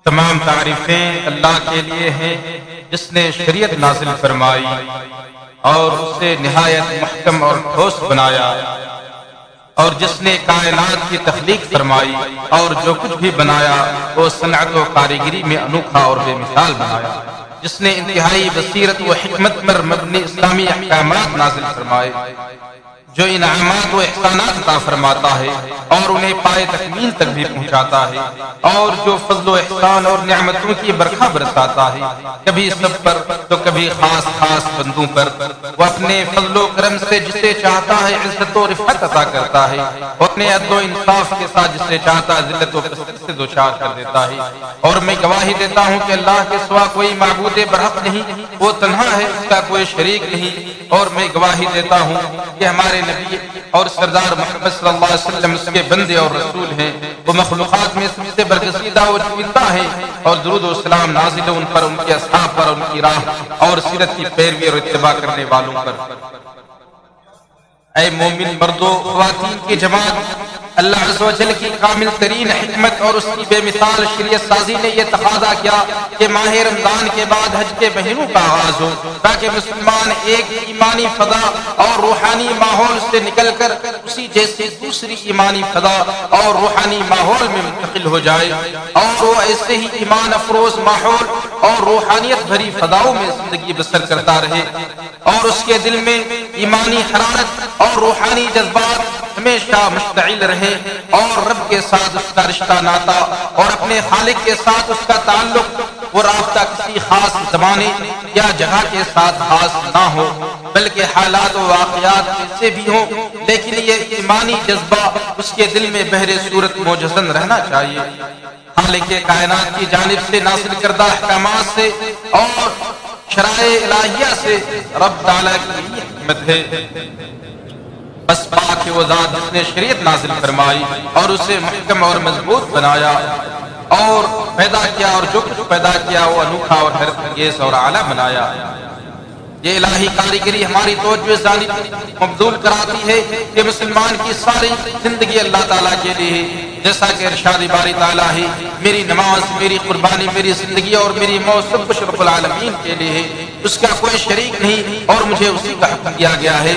تمام تعریفیں اللہ کے لیے ہیں جس نے شریعت نازل فرمائی اور اسے نہایت محکم اور ٹھوس بنایا، اور جس نے کائنات کی تخلیق فرمائی اور جو کچھ بھی بنایا وہ صنعت و کاریگری میں انوکھا اور بے مثال بنایا، جس نے انتہائی بصیرت و حکمت پر مبنی اسلامی احکامات نازل فرمائے، جو انعامات و احسانات عطا فرماتا ہے اور انہیں پائے تکمیل تک بھی پہنچاتا ہے، اور جو فضل و احسان اور نعمتوں کی برکھا برساتا ہے، کبھی سب پر تو کبھی خاص خاص بندوں پر۔ وہ اپنے فضل و کرم سے جسے چاہتا ہے عزت و رفعت عطا کرتا ہے، وہ اپنے عدل و انصاف کے ساتھ جسے چاہتا ہے ذلت و پستی سے دوچار کر دیتا ہے۔ اور میں گواہی دیتا ہوں کہ اللہ کے سوا کوئی معبود برحق نہیں، وہ تنہا ہے، اس کا کوئی شریک نہیں۔ اور میں گواہی دیتا ہوں کہ ہمارے نبی اور سردار محمد صلی اللہ علیہ وسلم اس کے بندے اور رسول ہیں، وہ مخلوقات میں سب سے برگزیدہ و جویندہ ہیں، اور درود و سلام نازل ان پر، ان کے اصحاب پر، ان کی راہ اور سیرت کی پیروی اور اتباع کرنے والوں پر۔ اے مومن مردوں خواتین کی جماعت، اللہ عز و جل کی کامل ترین حکمت اور اس کی بے مثال شریعت سازی نے یہ تقاضا کیا کہ ماہ رمضان کے بعد حج کے مہینوں کا آغاز ہو، تاکہ مسلمان ایک ایمانی فضا اور روحانی ماحول سے نکل کر اسی جیسی دوسری ایمانی فضا اور روحانی ماحول میں منتقل ہو جائے، اور وہ ایسے ہی ایمان افروز ماحول اور روحانیت بھری فضاؤں میں زندگی بسر کرتا رہے، اور اس کے دل میں ایمانی حرارت اور روحانی جذبات ہمیشہ مشتعل رہے، اور رب کے ساتھ اس کا رشتہ ناتا اور اپنے خالق کے ساتھ اس کا تعلق وہ رابطہ کسی خاص زمانے یا جگہ کے ساتھ خاص نہ ہو، بلکہ حالات و واقعات ایسے بھی ہوں، لیکن یہ ایمانی جذبہ اس کے دل میں بہر صورت موجزن رہنا چاہیے۔ خالق کائنات کی جانب سے نازل کردہ احکامات سے اور شرائع الہیہ سے رب تعالیٰ کی حکمت ہے۔ بس پاک وہ ذات جس نے شریعت نازل فرمائی اور اسے محکم اور مضبوط بنایا اور پیدا کیا، اور جو کچھ پیدا کیا وہ انوکھا اور حیرت انگیز اور اعلیٰ بنایا۔ یہ الہی کاریگری ہماری توجہ جانب مبذول کراتی ہے کہ مسلمان کی ساری زندگی اللہ تعالیٰ کے لیے، جیسا کہ ارشاد باری تعالیٰ ہے، میری نماز، میری قربانی، میری زندگی اور میری موت سب کچھ رب العالمین کے لیے ہے، اس کا کوئی شریک نہیں اور مجھے اسی کا حکم دیا گیا ہے۔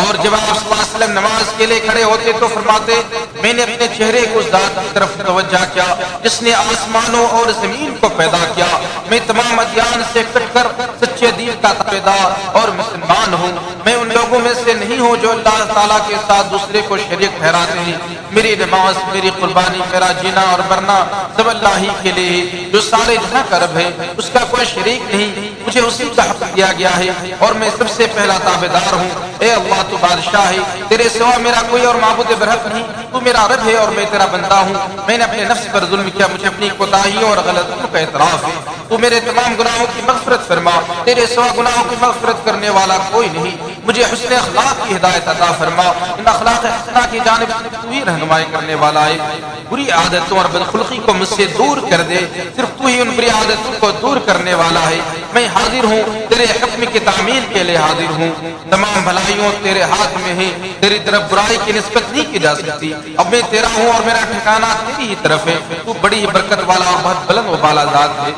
اور جب آپ صلی اللہ علیہ وسلم نماز کے لیے کھڑے ہوتے تو فرماتے، میں نے اپنے چہرے کو ذات کی طرف توجہ کیا جس نے آسمانوں اور زمین کو پیدا کیا، میں تمام ادیان سے کٹ کر سچے دین کا تابعدار اور مسلمان ہوں، میں ان لوگوں میں سے نہیں ہوں جو اللہ تعالیٰ کے ساتھ دوسرے کو شریک ٹھہراتے ہیں۔ میری نماز، میری قربانی، میرا جینا اور مرنا سب اللہ ہی کے لیے، جو سارے جہاں کا رب ہے، اس کا کوئی شریک نہیں، مجھے اسی کا حق دیا گیا ہے اور میں سب سے پہلا تابعدار ہوں۔ اے اللہ تو بادشاہ ہے، تیرے سوا میرا کوئی اور معبود برحق نہیں، تو میرا رب ہے اور میں تیرا بندہ ہوں۔ میں نے اپنے نفس پر ظلم کیا، مجھے اپنی کوتاہیوں اور غلطیوں کا اعتراف ہے، تو میرے تمام گناہوں کی مغفرت فرما، تیرے سوا گناہوں کی مغفرت کرنے والا کوئی نہیں۔ مجھے حسن اخلاق کی ہدایت عطا فرما، ان اخلاق حسنہ کی جانب تو ہی رہنمائی کرنے والا ہے۔ بری عادتوں اور بدخلقی کو مجھ سے دور کر دے، صرف تو ہی ان بری عادتوں کو دور کرنے والا ہے۔ میں حاضر ہوں، تیرے حکم کی تعمیل کے لیے حاضر ہوں، تمام بھلائیوں تیرے ہاتھ میں ہیں، تیری طرف برائی کی نسبت نہیں کی جا سکتی۔ اب میں تیرا ہوں اور میرا ٹھکانہ تیری ہی طرف ہے، تو بڑی برکت والا اور بہت بلند و بالا ذات ہے۔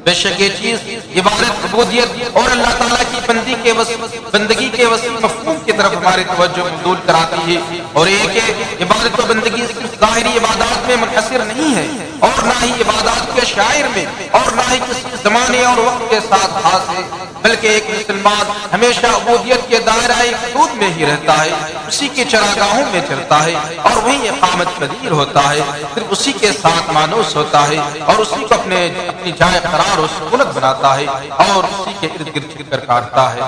بے شک یہ چیز عبادت، عبودیت اور اللہ تعالیٰ کی بندگی کے وسیع مفہوم کی طرف ہماری توجہ مبذول کراتی ہے، اور ایک عبادت و بندگی صرف ظاہری عبادات میں منحصر نہیں ہے، اور نہ ہی عبادات کے شاعر میں، اور نہ ہی کسی زمانے اور وقت کے ساتھ خاص ہے، بلکہ ایک مسلمان ہمیشہ عبودیت کے دائرہ حدود میں ہی رہتا ہے، اسی کے چراگاہوں میں چلتا ہے اور وہیں اقامت پذیر ہوتا ہے، صرف اسی کے ساتھ مانوس ہوتا ہے اور اسی کو اپنی جائے قرار اور سکونت بناتا ہے اور اسی کے ارد گرد چکر کاٹتا ہے۔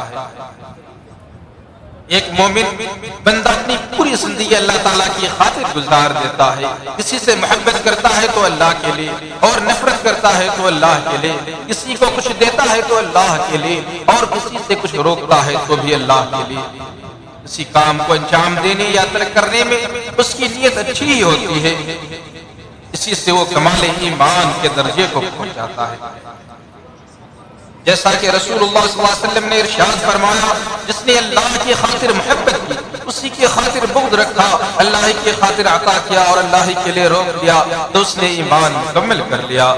ایک مومن بندہ اپنی پوری زندگی اللہ تعالیٰ کی خاطر گزار دیتا ہے، کسی سے محبت کرتا ہے تو اللہ کے لیے، اور نفرت کرتا ہے تو اللہ کے لیے، کسی کو کچھ دیتا ہے تو اللہ کے لیے، اور کسی سے کچھ روکتا ہے تو بھی اللہ کے لیے۔ کسی کام کو انجام دینے یا ترک کرنے میں اس کی نیت اچھی ہی ہوتی ہے، اسی سے وہ کمال ایمان کے درجے کو پہنچ جاتا ہے۔ جیسا کہ رسول اللہ صلی اللہ علیہ وسلم نے ارشاد فرمایا، جس نے اللہ کی خاطر محبت کی اسی کی خاطر بغض رکھا، اللہ ہی کی خاطر عطا کیا اور اللہ ہی کے لیے روک دیا تو اس نے ایمان مکمل کر لیا۔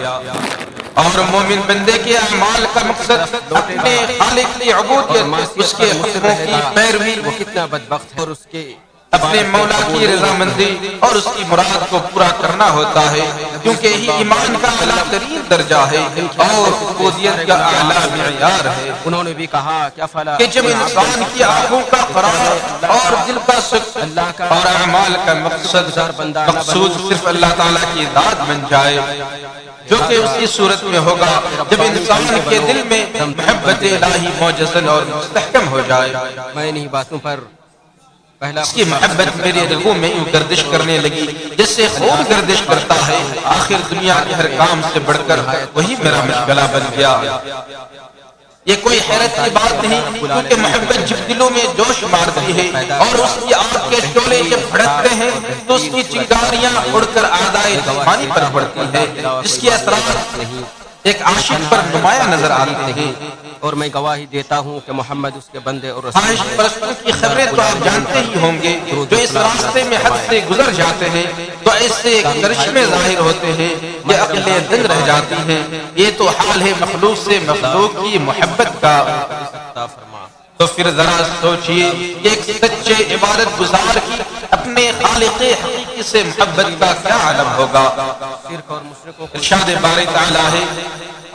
اور مومن بندے کے اعمال کا مقصد اپنے خالق کی عبودیت، اس کے حکموں کی پیروی، وہ کتنا بدبخت ہے اور اس کے اپنے مولا کی رضامندی اور اس کی مراد کو پورا کرنا ہوتا ہے، کیونکہ یہی ایمان کا اعلیٰ ترین درجہ ہے اور عبودیت کا اعلیٰ معیار ہے۔ انہوں نے بھی کہا کہ افلا کہ جب انسان کی آنکھوں کا قرار اور دل کا سکون اور اعمال کا مقصود صرف اللہ تعالیٰ کی ذات بن جائے، جو کہ اس کی صورت میں ہوگا جب انسان کے دل میں محبت الہی موجزن اور مستحکم ہو جائے۔ میں انہی باتوں پر پہلا اس کی محبت میرے رگوں میں یوں گردش کرنے لگی جیسے خون گردش کرتا ہے، آخر دنیا کے ہر کام سے بڑھ کر وہی میرا مشغلہ بن گیا۔ یہ کوئی حیرت کی بات نہیں، کیونکہ محبت جب دلوں میں جوش مارتی ہے اور اس کی آگ کے شعلے جب بھڑکتے ہیں تو اس کی چنگاریاں اڑ کر اعدائے جسمانی پر پڑتی ہے، جس کے اثرات ایک عاشق پر نمایاں نظر آتے ہیں۔ اور میں گواہی دیتا ہوں کہ محمد اس کے بندے اور خواہش پرستوں کی خبریں تو آپ جانتے ہی ہوں گے، جو اس راستے میں حد سے گزر جاتے ہیں تو ایسے کرشمے ظاہر ہوتے ہیں کہ عقلیں دنگ رہ جاتی ہیں۔ یہ تو حال ہے مخلوق سے مخلوق کی محبت کا۔ تو پھر ذرا سوچئے کہ ایک سچے عبادت گزار کی اپنے خالق حقیقی سے محبت کا کیا عالم ہوگا۔ ارشاد باری تعالیٰ ہے،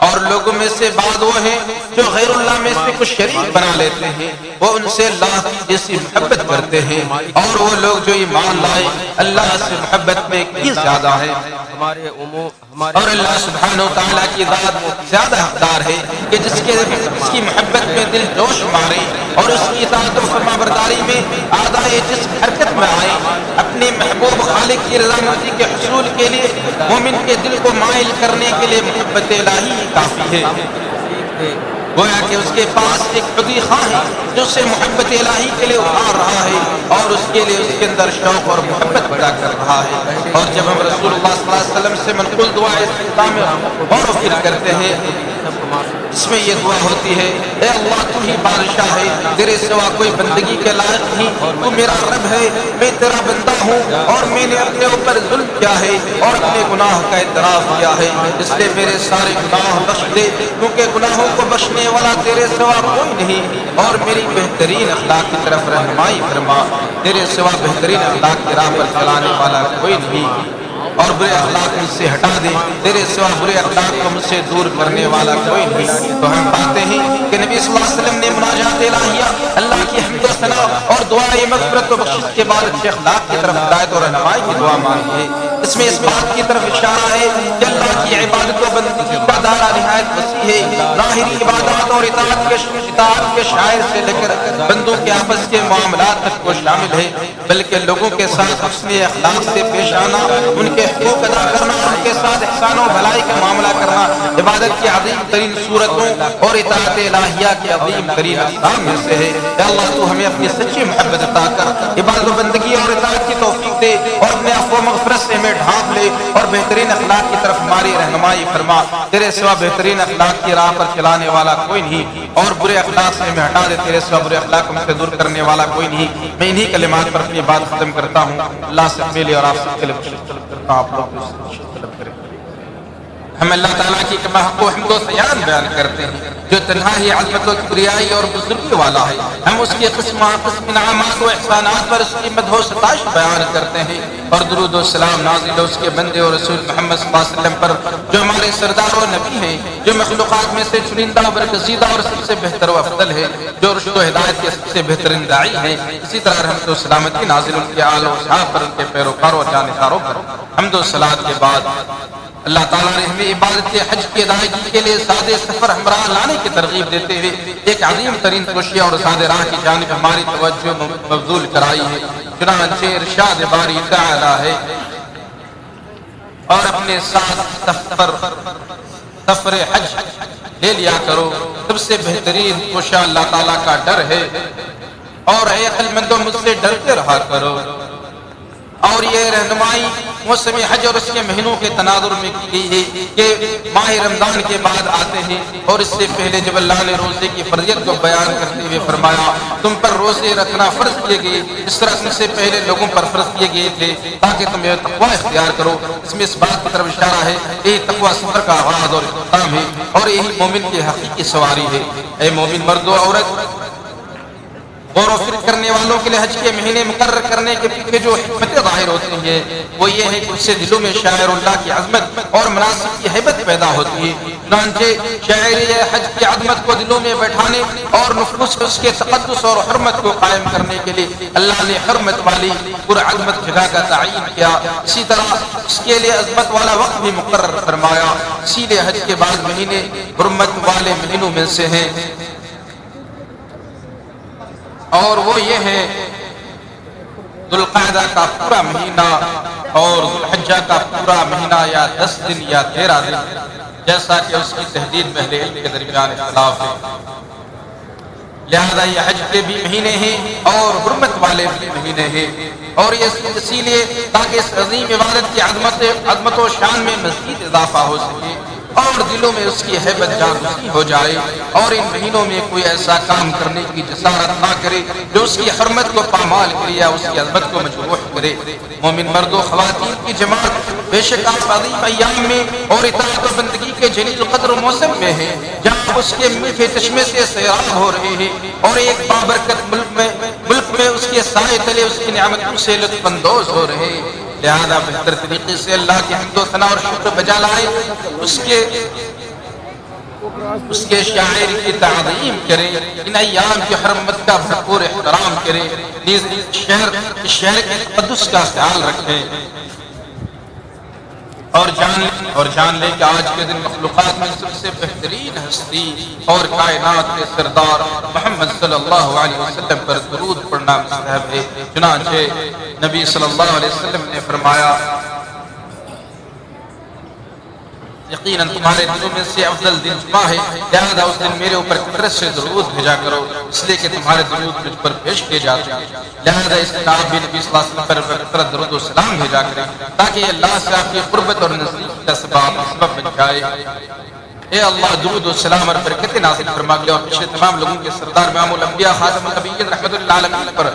اور لوگوں میں سے بعض وہ ہیں جو غیر اللہ میں سے کچھ شریک بنا لیتے ہیں، وہ ان سے اللہ کی جیسی محبت کرتے ہیں، اور وہ لوگ جو ایمان لائے اللہ سے محبت میں کی زیادہ ہے، اور اللہ سبحانہ وتعالیٰ کی ذات زیادہ حقدار ہے کہ جس کی محبت میں دل جوش مارے اور اس کی اطاعت و فرما برداری میں اعضائے جسم حرکت میں آئے۔ اپنے محبوب خالق کی رضامندی کے حصول کے لیے مومن کے دل کو مائل کرنے کے لیے محبت الہی کافی ہے۔ گویا کہ اس کے پاس ایک خودی خواہ ہے جو اسے محبت الہی کے لیے ابھار رہا ہے اور اس کے لیے اس کے اندر شوق اور محبت پیدا کر رہا ہے۔ اور جب ہم رسول اللہ صلی اللہ علیہ وسلم سے منقول دعا استفتاح میں غور و فکر کرتے ہیں، اس میں یہ دعا ہوتی ہے، اے اللہ تو ہی بادشاہ ہے، تیرے سوا کوئی بندگی کے لائق نہیں، تو میرا رب ہے، میں تیرا بندہ ہوں اور میں نے اپنے اوپر ظلم کیا ہے اور اپنے گناہ کا اعتراف کیا ہے، اس لیے میرے سارے گناہ بخش دے، کیونکہ گناہوں کو بخشنے والا تیرے سوا کوئی نہیں، اور میری بہترین اخلاق کی طرف رہنمائی فرما، تیرے سوا بہترین اخلاق کی راہ پر چلانے والا کوئی نہیں، اور برے اخلاق مجھ سے ہٹا دے، تیرے سوا برے اخلاق کو مجھ سے دور کرنے والا کوئی نہیں۔ تو ہم پاتے ہیں کہ نبی صلی اللہ علیہ وسلم نے مناجات الہیہ، اللہ کی حمد و ثنا اور دعائے مغفرت و بخشش کے بعد اچھے اخلاق کی طرف ہدایت اور رہنمائی کی دعا مانگی ہے۔ اس میں اس بات کی طرف اشارہ ہے کہ اللہ کی عبادت و بندگی کا دائرہ نہایت وسیع ہے، ظاہری عبادات اور اطاعت کے شاعر سے لے کر بندوں کے آپس کے معاملات تک کو شامل ہے، بلکہ لوگوں کے ساتھ حسن اخلاق سے پیش آنا، ان کے حقوق ادا کرنا، ان کے ساتھ احسان و بھلائی کا معاملہ کرنا عبادت کی عظیم ترین صورتوں اور اطاعت الہیہ کے عظیم ترین اقسام میں سے ہے۔ اے اللہ تو ہمیں اپنی سچی محبت عطا کر عبادت و بندگی اور اطاعت کی توفیق دے، اور اپنے عفو و مغفرت سے ہمیں ڈھانپ لے اور بہترین اخلاق کی طرف ہماری رہنمائی فرما، تیرے سوا بہترین اخلاق کی راہ پر چلانے والا کوئی نہیں، اور برے اخلاق سے ہمیں ہٹا دے، تیرے سوا برے اخلاق ہم سے دور کرنے والا کوئی نہیں۔ میں انہی کلمات پر اپنی بات ختم کرتا ہوں۔ اللہ سے میرے اور آپ سے طلب کرتا ہوں، آپ لوگ طلب کریں۔ ہم اللہ تعالیٰ کی کما حق و حمد و سیان بیان کرتے ہیں جو تنہا ہی عظمت و کبریائی اور بزرگی والا ہے۔ ہم اس کے قسم انعامات و احسانات پر اس کی مدح و ستائش بیان کرتے ہیں، اور درود و سلام نازل اس کے بندے اور رسول محمد صلی اللہ علیہ وسلم پر جو ہمارے سردار و نبی ہیں، جو مخلوقات میں سے چنندہ و برگزیدہ اور سب سے بہتر و افضل ہے، جو رشد و ہدایت کے سب سے بہترین داعی ہیں۔ اسی طرح رحمت و سلامتی نازل ان کے آل و اصحاب پر، ان کے پیروکاروں اور جانکاروں پر۔ حمد و صلات کے بعد اللہ تعالیٰ نے ہمیں عبادت حج کی ادائیگی کے لیے سادے سفر ہمراہ لانے کی ترغیب دیتے ہوئے ایک عظیم ترین کوشش اور سادے راہ کی جانب ہماری توجہ مبذول کرائی ہے۔ چنانچہ ارشاد باری تعالیٰ ہے، اور اپنے ساتھ سفر حج لے لیا کرو، سب سے بہترین کوشش اللہ تعالیٰ کا ڈر ہے، اور اے عقل مندو مجھ سے ڈرتے رہا کرو۔ اور یہ رہنمائی موسم حج اور اس کے مہینوں کے تناظر میں کی گئی ہے کہ ماہ رمضان کے بعد آتے ہیں، اور اس سے پہلے جب اللہ نے روزے کی فرضیت کو بیان کرتے ہوئے فرمایا تم پر روزے رکھنا فرض کیے گئے اس طرح تم سے پہلے لوگوں پر فرض کیے گئے تھے تاکہ تم یہ تقوی اختیار کرو۔ اس میں اس بات کی طرف اشارہ ہے یہی تقوی سفر کا آغاز اور اختتام ہے، اور یہی مومن کی حقیقی سواری ہے۔ اے مومن مرد و عورت، غور و فکر کرنے والوں کے لیے حج کے مہینے مقرر کرنے کے پیچھے جو حکمتیں ظاہر ہوتی ہیں وہ یہ ہے کہ اس سے دلوں میں شاعر اللہ کی عظمت اور مناسب کی ہیبت پیدا ہوتی ہے۔ چنانچہ شاعری حج کی عظمت کو دلوں میں بیٹھانے اور نفوس میں اس کے تقدس اور حرمت کو قائم کرنے کے لیے اللہ نے حرمت والی پرعظمت جگہ کا تعین کیا، اسی طرح اس کے لیے عظمت والا وقت بھی مقرر فرمایا۔ اسی لیے حج کے بعد مہینے حرمت والے مہینوں میں سے ہیں، اور وہ یہ ہے ذوالقعدہ کا پورا مہینہ اور ذوالحجہ کا پورا مہینہ، یا 10 دن یا 13 دن، جیسا کہ اس کی تحدید میں اہل علم کے درمیان اختلاف ہے۔ لہذا یہ حج کے بھی مہینے ہیں اور حرمت والے بھی مہینے ہیں، اور یہ اسی لیے تاکہ اس عظیم عبادت کی عظمت و شان میں مزید اضافہ ہو سکے اور دلوں میں اس کی ہیبت جاگزی ہو جائے، اور ان مہینوں میں کوئی ایسا کام کرنے کی جسارت نہ کرے جو اس کی حرمت کو پامال کرے یا اس کی عظمت کو مجروح کرے۔ مومن مرد و خواتین کی جماعت بے شک آپ عظیم ایام میں اور اطاعت و بندگی کے جلیل قدر و موسم میں ہیں جہاں اس کے میٹھے چشمے سے سیراب ہو رہے ہیں، اور ایک بابرکت ملک میں اس کے سائے تلے اس کی نعمتوں سے لطف اندوز ہو رہے ہیں۔ لہذا بہتر طریقے سے اللہ کی حمد و ثنا اور شکر بجا لائے، اس کے شاعر کی تعظیم کریں، ان ایام کی حرمت کا بھرپور احترام کریں، نیز شہر کے تقدس کا خیال رکھیں، اور جان لیں کہ آج کے دن مخلوقات میں سب سے بہترین ہستی اور کائنات کے سردار محمد صلی اللہ علیہ وسلم پر درود پڑھنا مستحب ہے۔ چنانچہ نبی صلی اللہ علیہ وسلم نے فرمایا یقیناً تمہارے دنوں میں سے افضل دن جمعہ ہے، لہذا اس دن میرے اوپر کثرت سے درود بھیجا کرو، اس لیے کہ تمہارے درود مجھ پر پیش کیے جاتے ہیں۔ لہذا اس دن آپ بھی نبی صلی اللہ علیہ وسلم پر کثرت درود و سلام بھیجا کریں تاکہ اللہ سے آپ کی قربت اور نزدیکی کا سبب بن جائے۔ اے اللہ درود و سلام اور برکت نازل فرما لے، اور پچھلے تمام لوگوں کے سردار امام الانبیاء خاتم النبیین رحمت اللہ علیہ پر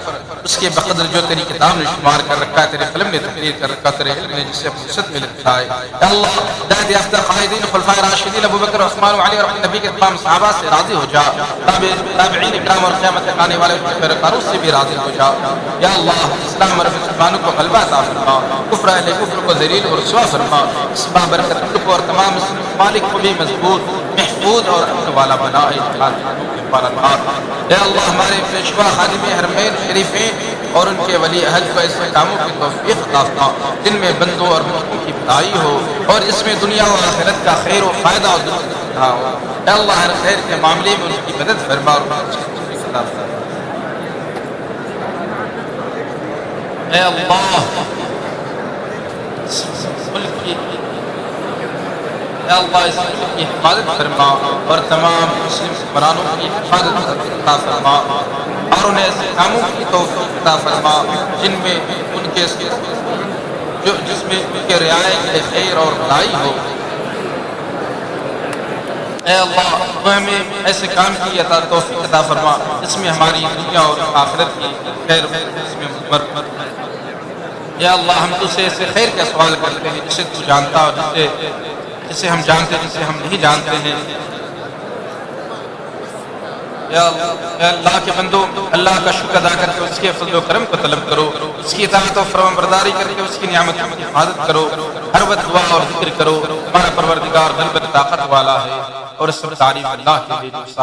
اس کے بقدر جو تیری کتاب نے شمار کر رکھا ہے، تیرے قلم نے تحریر کر رکھا، تیرے علم نے جسے اپنی وسعت میں لکھا ہے۔ اے اللہ ہدایت یافتہ قائدین خلفائے راشدین ابو بکر عثمان و علی اور اپنے نبی کے تمام صحابہ سے راضی ہو جا، تابعین اکرام اور قیامت تک آنے والے پیروکاروں سے بھی راضی ہو جا۔ یا اللہ اسلام اور مسلمانوں کو غلبہ عطا فرما، کفر اہل کفر کو ذلیل و رسوا فرما، اس بابرکت ملک کو اور تمام مالک کو بھی مضبوط محفوظ اور امن والا بنائے۔ اے اللہ ہمارے پیشوا خادم حرمین شریفین اور ان کے ولی عہد کو ایسے کاموں کی توفیق عطا فرما جن میں بندوں اور ملکوں کی بھلائی ہو، اور اس میں دنیا و آخرت کا خیر و فائدہ اور درست ہو۔ اے اللہ ہر خیر کے معاملے میں ان کی مدد فرما اور اے اللہ ملک کی اے اللہ اس ملک کی حفاظت فرما اور تمام مسلم حکمرانوں کی حفاظت عطا فرما، اور انہیں ایسے کاموں کی توفیق عطا فرما جن میں ان کے جس میں ان کے رعایت کے خیر اور بھلائی ہو۔ اے اللہ تو ہمیں ایسے کام کی عطا توفیق عطا فرما جس میں ہماری دنیا اور آخرت کی خیر اس میں مرمت۔ یا اللہ ہم تجھ سے ایسے خیر کا سوال کرتے ہیں جسے تو جانتا اور جسے ہم جانتے ہیں جسے ہم نہیں جانتے ہیں۔ یا اللہ کے بندو اللہ کا شکر ادا کر کے اس کے فضل و کرم کو طلب کرو، اس کی اطاعت و فرمان برداری کر کے اس کی نعمتوں کی حفاظت کرو، ہر وقت دعا اور ذکر کرو۔ ہمارا پروردگار غلبت طاقت والا ہے، اور سب تعریف اللہ کے لیے۔